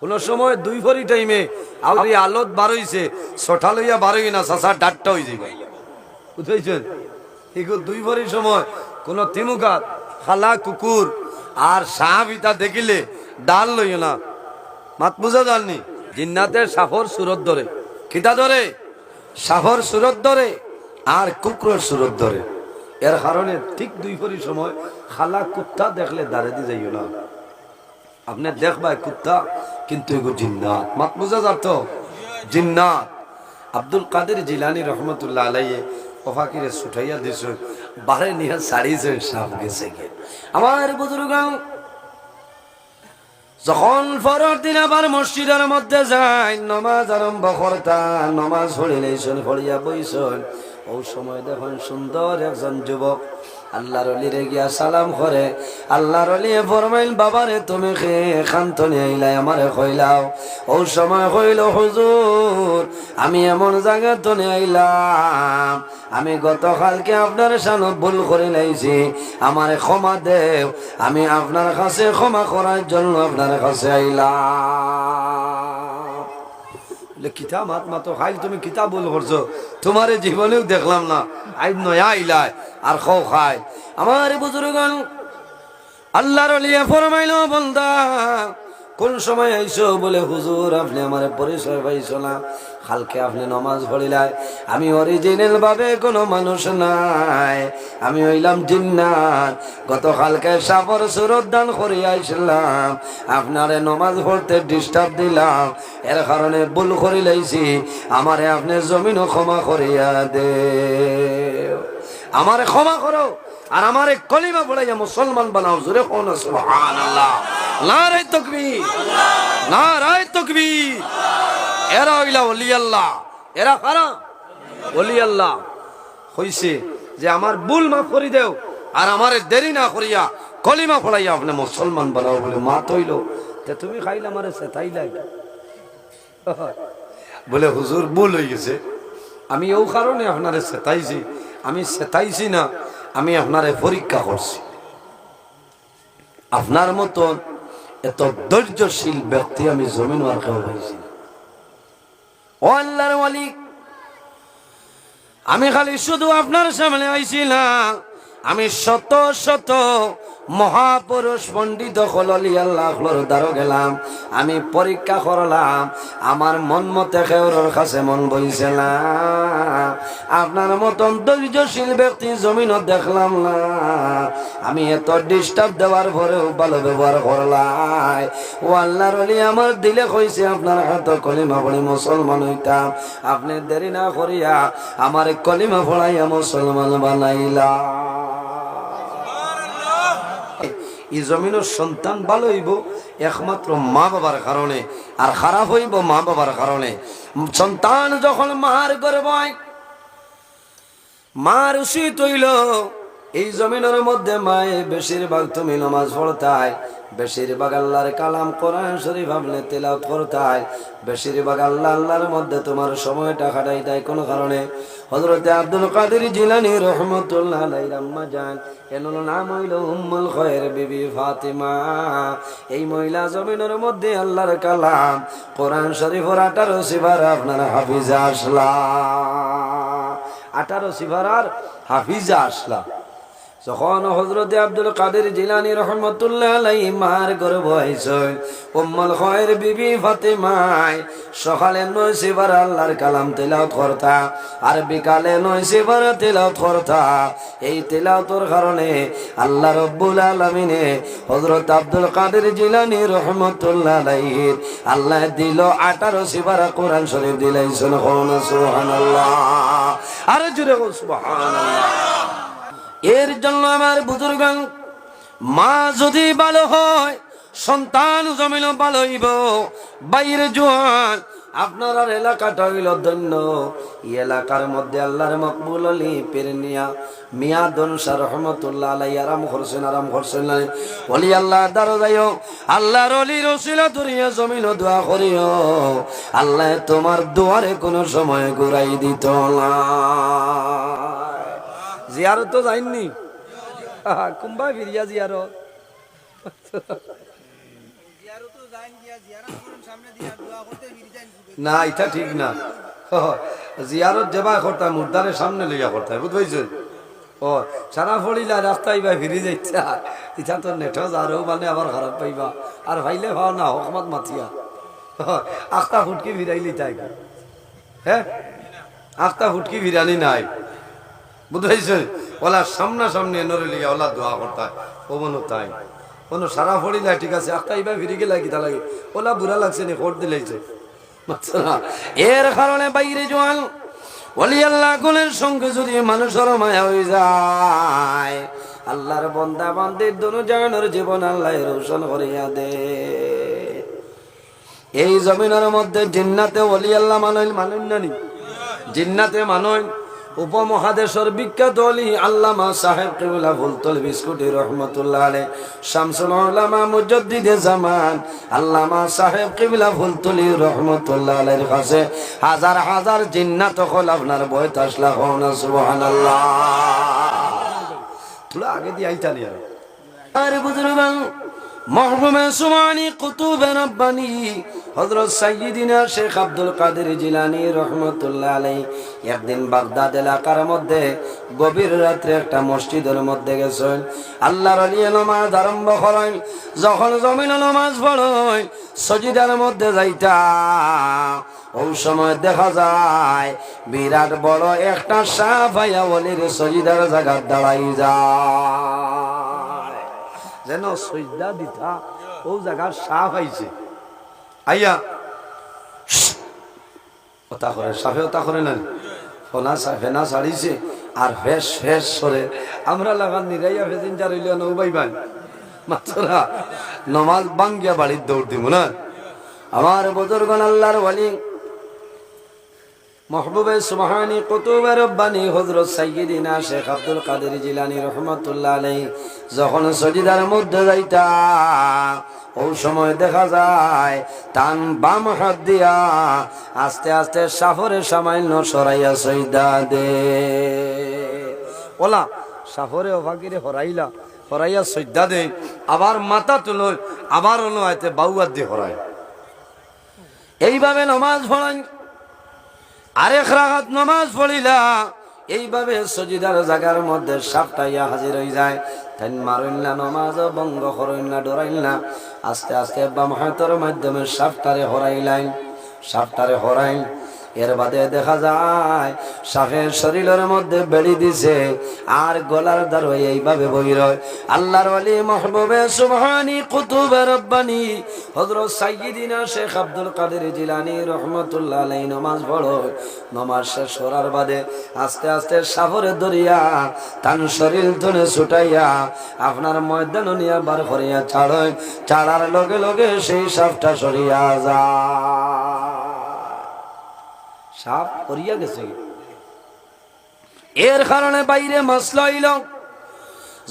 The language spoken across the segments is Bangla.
কোন সময় দুই ভরি টাইমে আউরি আলোত বার হইছে ছটা লইয়া বার হই না চাচা ডাটটা হয়ে যাবে বুঝেছেন এগুলো দুই ভরি সময় কোন তিমুকাত খালা কুকুর আর সাহাবিতা দেখিলে ডাল লইও না মাত বুঝা জাননি জিন্নাতের সাফর সুরত ধরে কিতা ধরে সাফর সুরত ধরে আর কুকুরের সুরত ধরে এর কারণে ঠিক দুই ভরি সময় খালা কুত্তা দেখলে দাঁড়ে দিয়ে যাইও না আপনি দেখবাই কুত্তা কিন্তু এগো জিন্নাত মাত বুঝা যাত জিন্নাত আব্দুল কাদের জিলানী রহমতুল্লাহ আলাইহি ওফাকিরে ছুটাইয়া দিছ বারে নিয়া ছাড়িছে সাপ গেছে গে আমার বুজুর্গ যখন ফরর দিন আবার মসজিদের মধ্যে যায় নামাজ আরম্ভ করতা নামাজ পড়িলেছেন পড়িয়া বইছেন ওই সময় দেখুন সুন্দর একজন যুবক আল্লাহর ওলিরে গিয়া সালাম করে আল্লাহর ওলি ফরমাইল বাবারে তুমি খান্ত নিয়ে আইলাই আমারে কইলাও ওই সময় কইল হুজুর আমি এমন জায়গা তো নিয়ে আইলাম আমি গতকালকে আপনার সামনে ভুল করে লাইছি আমারে ক্ষমা দেও আমি আপনার কাছে ক্ষমা করার জন্য আপনার কাছে আইলাম কিতাব মাত মাতো খাইল তুমি কিতাব ভুল করছো তোমার জীবনেও দেখলাম না আই নয়া আইলাই আর খাও খাই আমার বুজুর্গণ আল্লাহর ওলিয়া ফরমাইল বান্দা কোন সময় আইছো বলে হুজুর আপনি আমারে পরিচয় পাইছো না কালকে আপনি নামাজ পড়িলাই আমি অরিজিনাল ভাবে কোনো মানুষ নাই আমি হইলাম জিন্নাত গতকালকে সাফর সুরত দান করে আইছিলাম আপনারে নামাজ পড়তে ডিস্টার্ব দিলাম এর কারণে ভুল করে লাইছি আমারে আপনি জমিনও ক্ষমা করিয়া দে আমারে ক্ষমা করো আর আমারে কলিমা পড়াইয়া মুসলমান বানাও জোরে কোন সুবহানাল্লাহ নারে তাকবীর নারে তাকবীর এরা হইলা ওলি আল্লাহ এরা কারা ওলি আল্লাহ হইছে যে আমার ভুল মাফ করে দেও আর আমারে দেরি না করিয়া কলিমা পড়াইয়া আপনি মুসলমান বানাও বলে মা তৈল তে তুমি খাইলা আমারে সেতাইলাই বলে হুজুর ভুল হয়ে গেছে আমি ও কারণে আপনারে সেতাইছি আমি সেতাইছি না আমি আপনারে পরীক্ষা করছি আপনার মতন এত ধৈর্যশীল ব্যক্তি আমি জমিন আর কেউ পাইছি ও আল্লাহর ওয়ালি আমি খালি শুধু আপনার সামনে আইছিলাম আমি শত শত মহাপুরুষ পণ্ডিত হলি আল্লাহর দ্বারো গেলাম আমি পরীক্ষা করলাম আমার মন মতে কেউর কাছে মন বইছে না আপনার মতন ধৈর্যশীল ব্যক্তি জমিনও দেখলাম না আমি এত ডিস্টার্ব দেওয়ার পরেও ভালো ব্যবহার করলাই ও আল্লাহর ওলি আমার দিলে কইছে আপনার হাত কলিমা পড়ি মুসলমান হইতাম আপনি দেরি না করিয়া আমার কলিমা পড়াইয়া মুসলমান বানাইলা এই জমিনের সন্তান ভালো হইব একমাত্র মা বাবার কারণে আর খারাপ হইব মা বাবার কারণে সন্তান যখন মার গর্ভয় মার উচিত হইল এই জমিনের মধ্যে মায়ে বেশিরভাগ তুমি নামাজ পড়তাই বেশিরভাগ আল্লাহর কালাম কোরআন শরীফ আপনি তেলাওয়াত করতাই বেশিরভাগ আল্লাহ আল্লাহর মধ্যে তোমার সময়টা কাটাই দেয় কোন কারণে হযরতে আব্দুল কাদের জিলানী রহমাতুল্লাহ আলাইহি আম্মা জান এর নাম হইল উম্মুল খায়র বিবি ফাতিমা এই মহিলা জমিনের মধ্যে আল্লাহর কালাম কোরআন শরীফের 18 সিফারা আপনার হাফিজা আসলা 18 সিফারার হাফিজা আসলা যখন হযরতে আব্দুল কাদের জিলানী রহমাতুল্লাহ আলাইহি মার গর্ভ হইছে উম্মুল খায়র বিবি ফাতিমা সকালে 9 সিফারা আল্লাহর কালাম তেলাওয়াত করতা আর বিকালে 9 সিফারা তেলাওয়াত করতা এই তেলাওয়াতের কারণে আল্লাহ রাব্বুল আলামিনে হযরত আব্দুল কাদের জিলানী রহমাতুল্লাহ আলাইহি আল্লাহ দিল 18 সিফারা কোরআন শরীফ দিলাইছেন সুবহানাল্লাহ আর জোরে সুবহানাল্লাহ এর জন্য আমার বুজুর্গ মা যদি ভালো হয় সন্তান জমিন ভালো হইব বাইরে জোয়ান আপনার আর এলাকাটা হইল ধন্য এই এলাকার মধ্যে আল্লাহর মকবুল আলী পেরনিয়া মিয়া দনসা রহমতুল্লাহ আলাইহি আরাম করছেন ওলি আল্লাহ দারো যাইও আল্লাহর ওলির ওসিলা ধরিয়া জমিন দোয়া করিও আল্লাহ তোমার দুয়ারে কোনো সময় ঘুরাই দিত না জিয়ারত তো যাইনি কুম্বা ফিরিয়া জিয়ারত না এটা ঠিক না। জিয়ারত যেবা করতাম মুর্দারের সামনে লইয়া করতাম, বুঝতে ও সারা ফড়িলা রাস্তায় বা ফিরে যাইছে, ইটা তো নেট আরও মানে আবার খারাপ পাইবা, আর ভাইলে ভাও না হকমত মাতিয়া আখতা ফুটকি ফিরাইলি তাই, হ্যাঁ আখতা ফুটকি ফিরানি নাই, বুঝতে ওলা সামনা সামনে নরে লিয়া ওলা দোয়া করতাম ও মনে তাই কোনো সারা ফড়িলা ঠিক আছে, আখতা ইবা ফিরে গেলা কিতা লাগে ওলা বুড়া লাগছে নি ফোট দিলাইছে। এর কারণে বাইরে জোয়ান ওলি আল্লাহ গুণের সঙ্গে যদি মানুষের মায়া হয়ে যায়, আল্লাহর বন্দা বান্দির দুনো জাহানের জীবন আল্লাহ রোশন করিয়া দে। এই জমিনের মধ্যে জিন্নাতে ওলি আল্লাহ মানুন নানি, জিন্নাতে মানুন উপমহাদেশের বিখ্যাত ওলি আল্লামা সাহেব কিবলা ফুলতল বিস্কুটি রহমতুল্লাহ আলাইহি, শামসুল উলামা মুজাদ্দিদে জামান আল্লামা সাহেব কিবলা ফুলতলি রহমতুল্লাহ আলাইহির কাছে হাজার হাজার জিন্নাত হল আপনার বয়স আসলা হন সুবহানাল্লাহ। তোরা আগে দিয়ে আইতা নিয়া আর বুজুর্গান মহবুবে সুমানি কুতুবে রব্বানি হযরত সাইয়্যিদিনা শেখ আব্দুল কাদের জিলানী রহমাতুল্লাহ আলাইহি একদিন বাগদাদ এলাকার মধ্যে গভীর রাত্রে একটা মসজিদের মধ্যে গেছেন। আল্লাহর ওলি নামাজ আরম্ভ করেন, যখন জমিনে নামাজ পড়েন সজিদার মধ্যে যাইতা ওই সময় দেখা যায় বিরাট বড় একটা সাপ আইয়া ওলির সজিদার জায়গা দাঁড়াই যায়, যেন সজদা দিতা ও জায়গার সাপ আইছে আইয়া ওটা করে সাপে ওটা করে না ফেনা ছাড়িছে আর ফেস ফেস সরে আমরা লাগান নিরাইয়া ফেদিন যার হইলে নৌবাই বান মাত্রা নমাজ বাঙ্গিয়া বাড়ির দৌড় দিব না। আমার বুজুর্গন আল্লাহর ওয়ালি মহবুবে সুবহানি কুতুবে রব্বানি হযরত সাইয়্যিদিনা শেখ আব্দুল কাদের জিলানী রাহমাতুল্লাহ আলাইহি যখন সজিদার মধ্যে যাইতা ওই সময় দেখা যায় তান বাম হাত দিয়া আস্তে আস্তে সাফরে সামান্য সরাইয়া সইদা দে, ওলা সাফরে ওভাগিরে হরাইলা হরাইয়া সইদা দে, আবার মাথা তুলো আবার হলো আইতে বাউয়াত দিয়ে হরায়, এইভাবে নামাজ পড়াই আরেক রাকাত নামাজ পড়িলা এইভাবে সজিদার জায়গার মধ্যে সাপটাইয়া হাজির হয়ে যায়। তাই মারইল না নমাজ বঙ্গ করইল না ডরাইল না, আস্তে আস্তে বাম হাতের মাধ্যমে সাপটারে হরাইলাইন, সাপটারে হরাইল। এর বাদে দেখা যায় সাপের শরীরের মধ্যে বেড়ি দিছে আর গলার দ্বার এইভাবে বই রয়। আল্লাহর ওলি মাহবুবে সুবহানি কুতুবে রব্বানি হযরত সাইয়্যিদিনা শেখ আব্দুল কাদের জিলানী রাহমাতুল্লাহ আলাইহি নামাজ পড়ো, নামাজ শেষ করার বাদে আস্তে আস্তে সাপরে দরিয়া তান শরীর ধরে ছুটাইয়া আপনার ময়দান নিয়ে বার করিয়া ছাড়য়, ছাড়ার লগে লগে সেই সাপটা সরিয়া যায়, সাপ পরিয়া গেছে। এর কারণে বাইরে মাসলা হইল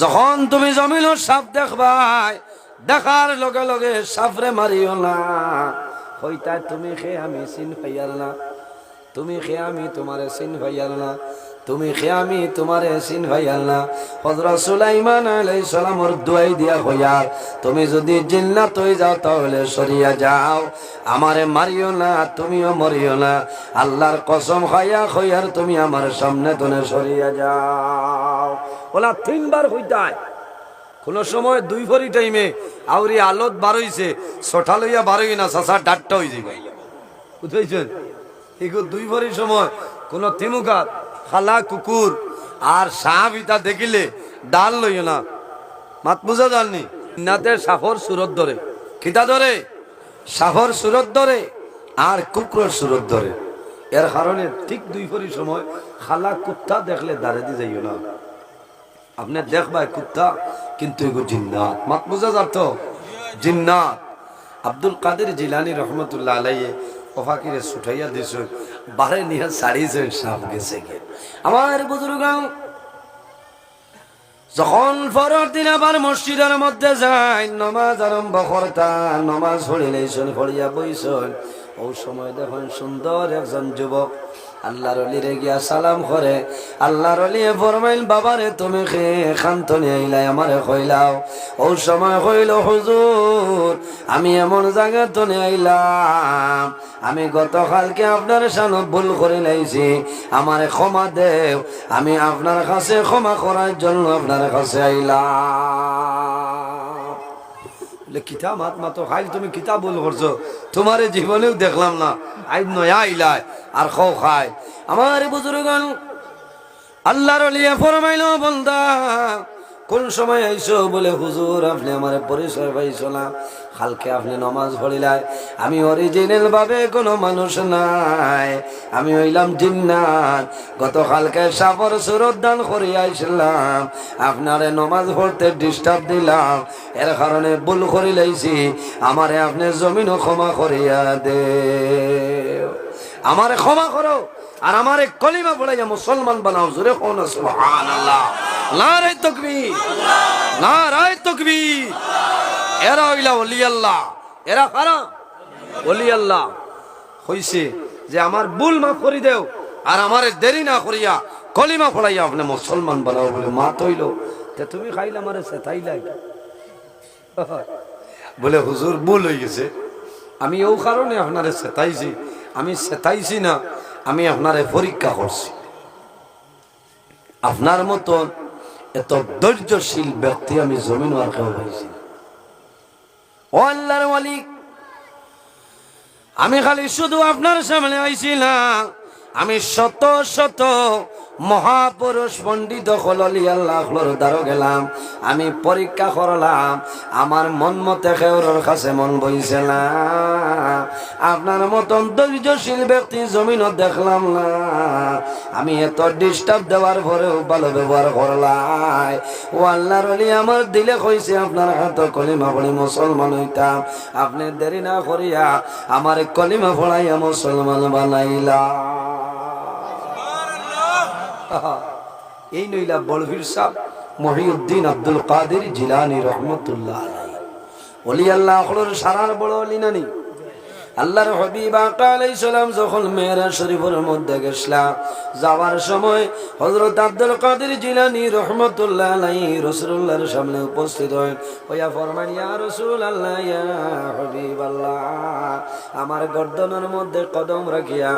যখন তুমি জমিন সাপ দেখবাই দেখার লগে লগে সাপরে মারিও না, হইতা তুমি খে আমি চিন পাইয়াল না, তুমি খে আমি তোমারে চিন পাইয়াল না, তুমি খে আমি তোমারে চিন পাইয়াল না। হযরত সুলাইমান আলাইহিস সালামের দুয়াই দিয়া হইয়া তুমি যদি জিন্নাত হয়ে যাও তাহলে সরিয়া যাও, আমারে মারিও না তুমিও মরিও না, আল্লাহর কসম খাইয়া খইয়ার তুমি আমার সামনে তনে সরিয়া যাও। ওলা তিনবার হইতায়, কোন সময় দুই ভরি টাইমে আউরি আলোত বার হইছে ছটা লইয়া বার হই না সাসা ডাটটা হয়ে যাবে, বুঝেছেন? এগুলো দুই ভরি সময় কোন তিমুকাত খালা কুকুর আর সাপ ইতা দেখিলে ডাল লইও না, মাত বুঝা জাননি নাতে সাফর সুরত ধরে, খিতা ধরে সাফর সুরত ধরে আর কুকুরের সুরত ধরে। এর কারণে ঠিক দুই ভরি সময় খালা কুত্তা দেখলে দাঁড়ে দিয়ে যাইও না, আপনি দেখবাই কুত্তা কিন্তু এগো জিন্নাত, মাত বুঝা যাত জিন্নাত। আব্দুল কাদের জিলানী রহমতুল্লাহ আলাইহি ওফাকিরে ছুটাইয়া দিছ বারে নিয়ে ছাড়িয়েছে সাপ গেছে গে। আমার বুজুর্গ যখন পরের দিন আবার মসজিদের মধ্যে যায় নমাজ আরম্ভ করতা, নমাজ পড়িলেছেন পড়িয়া বইছেন, ওই সময় দেখুন সুন্দর একজন যুবক আল্লাহর ওলিরে গিয়া সালাম করে। আল্লাহর ওলিয়ে ফরমাইল বাবারে তুমি খান্ত নিয়ে আইলাই আমারে কইলাও। ও সময় কইল হুজুর আমি এমন জায়গা তো নিয়ে আইলাম, আমি গতকালকে আপনার সামনে ভুল করে লাইছি, আমারে ক্ষমা দেও, আমি আপনার কাছে ক্ষমা করার জন্য আপনার কাছে আইলাম। কিতাব আত্মা তো খাইল তুমি কিতাব ভুল করছো, তোমারে জীবনেও দেখলাম না, আইব নয়া আইলাই আর খাও খায়। আমার বুজুর্গণ আল্লাহর ওলিয়া ফরমাইল বন্দা কোন সময় আইসো? বলে হুজুর আপনি আমার পরিচয় পাইছো না, কালকে আপনি নমাজ পড়িলাই, আমি অরিজিনাল ভাবে কোনো মানুষ নাই, আমি হইলাম জিন্নাত, গতকালকে সাপর সুরত দান করিয়া আইছিলাম, আপনারে নমাজ পড়তে ডিস্টার্ব দিলাম, এর কারণে ভুল করি লাইছি, আমারে আপনি জমিনও ক্ষমা করিয়া দে, আমারে ক্ষমা করো আর আমারে কলিমা পড়াইয়া মুসলমান বানাও। জোরে কোন সুবহানাল্লাহ, নারে তাকবীর, নারে তাকবীর। এরা হইলা ওলি আল্লাহ, এরা কারা? ওলি আল্লাহ। হইছে যে আমার ভুল মাফ করি দেও আর আমারে দেরি না করিয়া কলিমা পড়াইয়া আপনি মুসলমান বানাও। বলে মা তৈল তে তুমি খাইলে আমারে সেতাইলাই। বলে হুজুর ভুল হয়ে গেছে, আমি ও কারণে আপনারে সেতাইছি, আমি সেতাইছি না, আমি আপনারে পরীক্ষা করছি। আপনার মতন এত ধৈর্যশীল ব্যক্তি আমি জমিন আর কেউ পাইছি। ও আল্লাহর ওয়ালি, আমি খালি শুধু আপনার সামনে আইছিলাম, আমি শত শত মহাপুরুষ পণ্ডিত হলি আল্লাহর দ্বারা গেলাম, আমি পরীক্ষা করলাম, আমার মন মতে কেউর কাছে মন বইছে না, আপনার মতন ধৈর্যশীল ব্যক্তি জমিনও দেখলাম না, আমি এত ডিস্টার্ব দেওয়ার পরেও ভালো ব্যবহার করলাই। ও আল্লাহর ওলি আমার দিলে কইছে আপনার হাত কলিমা পড়ি মুসলমান হইতাম, আপনি দেরি না করিয়া আমার কলিমা পড়াইয়া মুসলমান বানাইলা। এই নইলা বলভীর সাহেব মহিউদ্দিন আব্দুল কাদের জিলানী রহমতুল্লাহ আলাইহি। ওলি আল্লাহ সারার বড় ওলি নানি। আল্লাহর হাবিব আকা আলাইহিস সালাম যখন মেরাজ শরীফের মধ্যে গেছলা, যাওয়ার সময় হযরত আব্দুল কাদের জিলানী রহমাতুল্লাহ আলাইহি রাসূলুল্লাহর সামনে উপস্থিত হন, ওয়া ফরমান ইয়া রাসূলুল্লাহ ইয়া হাবিবাল্লাহ, আমার গর্দনের মধ্যে কদম রাখিয়া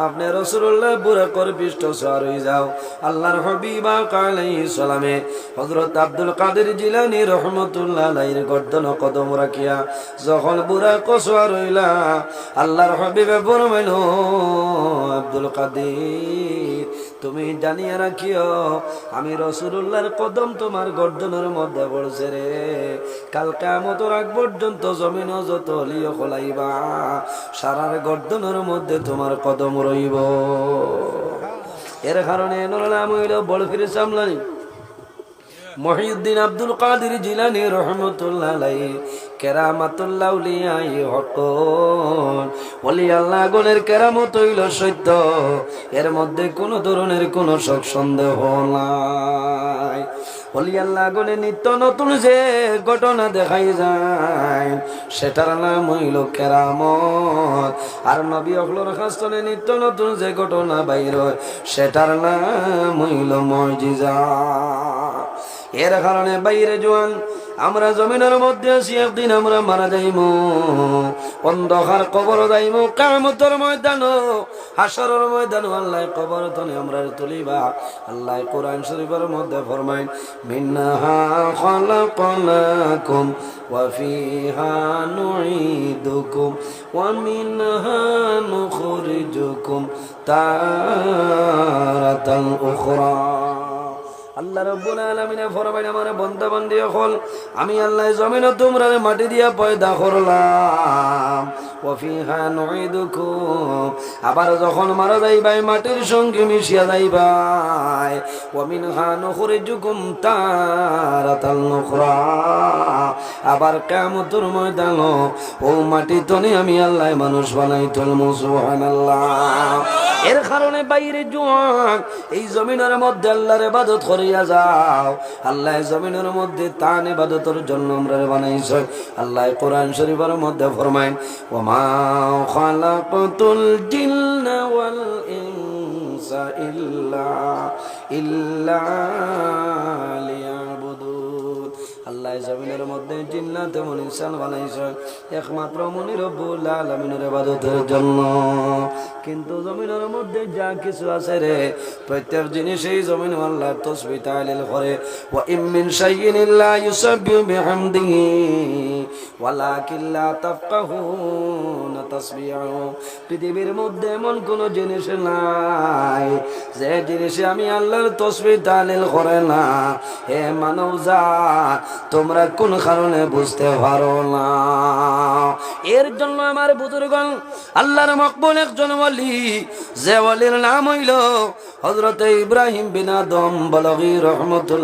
আপনি রাসূলুল্লাহ বুরাকর পৃষ্ঠ সওয়ার হয়ে যাও। আল্লাহর হাবিব আকা আলাইহিস সালামে হযরত আব্দুল কাদের জিলানী রহমাতুল্লাহ আলাইহির গর্দন কদম রাখিয়া যখন বুরাক সওয়ার হইলা, আল্লাহর হাবিবে ফরমাইল আব্দুল কাদের তুমি জানিয়ে রাখিও আমি রাসূলুল্লাহর কদম তোমার গর্দনের মধ্যে পড়ছে রে, কাল কিয়ামতের আগ পর্যন্ত জমিন যত লিও খলাইবা সারার গর্দনের মধ্যে তোমার কদম রইব। এর কারণে এর নাম হইল বড় ফিরে সামলানি মহিউদ্দিন আব্দুল কাদের জিলানী রহমতুল্লাহ আলাইহি কেরামাতুল আউলিয়াই হক। ওলি আল্লাহ গণের কেরামত হইল সত্য, এর মধ্যে কোনো ধরনের কোনো শক সন্দেহ নাই। ওলি আল্লাহ গণে নিত্য নতুন যে ঘটনা দেখাই যায় সেটার নাম হইল কেরামত, আর নবী অখলোর খাস্তনে নিত্য নতুন যে ঘটনা বাইর হয় সেটার নাম হইল মুজিজা। এর কারণে বাইরে জোয়ান আমরা জমিনের মধ্যে আছি, একদিন আমরা মারা যাইব, অন্ধকার কবর যাইব, কিয়ামতের ময়দান হাসরের ময়দান আল্লাহ কবর তনে আমরা তুলিবা। আল্লাহ কোরআন শরীফের মধ্যে ফরমায় মিনহা খালাকনাকুম ওয়া ফিহা নুঈদুকুম ওয়া মিনহা নুখরিজুকুম তারাতান উখরা। আল্লাহ রাব্বুল আলামিন ফরমায় আমার বান্দা বান্দি হল আমি আল্লাহ জমিনে তোমরা মাটি দিয়া পয়দা করলাম, ওয়া ফিহা নুঈদুকুম আবার যখন মারা যাইবাই মাটির সঙ্গে মিশিয়া যাইবাই, ওয়া মিনহা নুখরিজুকুম তারাতান উখরা আবার কিয়ামতের ময়দান ও মাটি তনে আমি আল্লাহ মানুষ বানাই তুলমু। সুবহানাল্লাহ। এর কারণে বাইরে জোয়ান এই জমিনের মধ্যে আল্লাহর ইবাদত করিয়া যাও, আল্লাহ জমিনের মধ্যে তান ইবাদতের জন্য আমরা বানাইছে। আল্লাহ কোরআন শরীফের মধ্যে ফরমায় ওয়া মা খালাকতুল জিন্না ওয়াল ইনসা ইনসা ইল্লা লিয়াবুদুন। আল্লাহ জমিনের মধ্যে জিন্নাত এবং ইনসান বানাইছেন একমাত্র মনি রব্বুল আলামিনের ইবাদতের জন্য। কিন্তু জমিনের মধ্যে যা কিছু আছে রে, প্রত্যেক জিনিসই জমিন আল্লাহর তাসবিহ তাহলিল করে। ওয়া ইম মিন শাইইন ইল্লা ইউসাব্বিহু বিহামদিহি ওয়ালাকিন লা তাফকাহুনা তাসবিহু। পৃথিবীর মধ্যে এমন কোন জিনিস নাই যে জিনিসে আমি আল্লাহর তাসবিহ তাহলিল করে না। হে মানব জাত, তোমরা কোন কারণে বুঝতে পারো না? এর জন্য আমার বুজুর্গণ, আল্লাহর মকবুল একজন ওয়ালি, যে ওয়ালির নাম হইল হযরত ইব্রাহিম বিন আদম বলগী রহমাতুল্লাহ।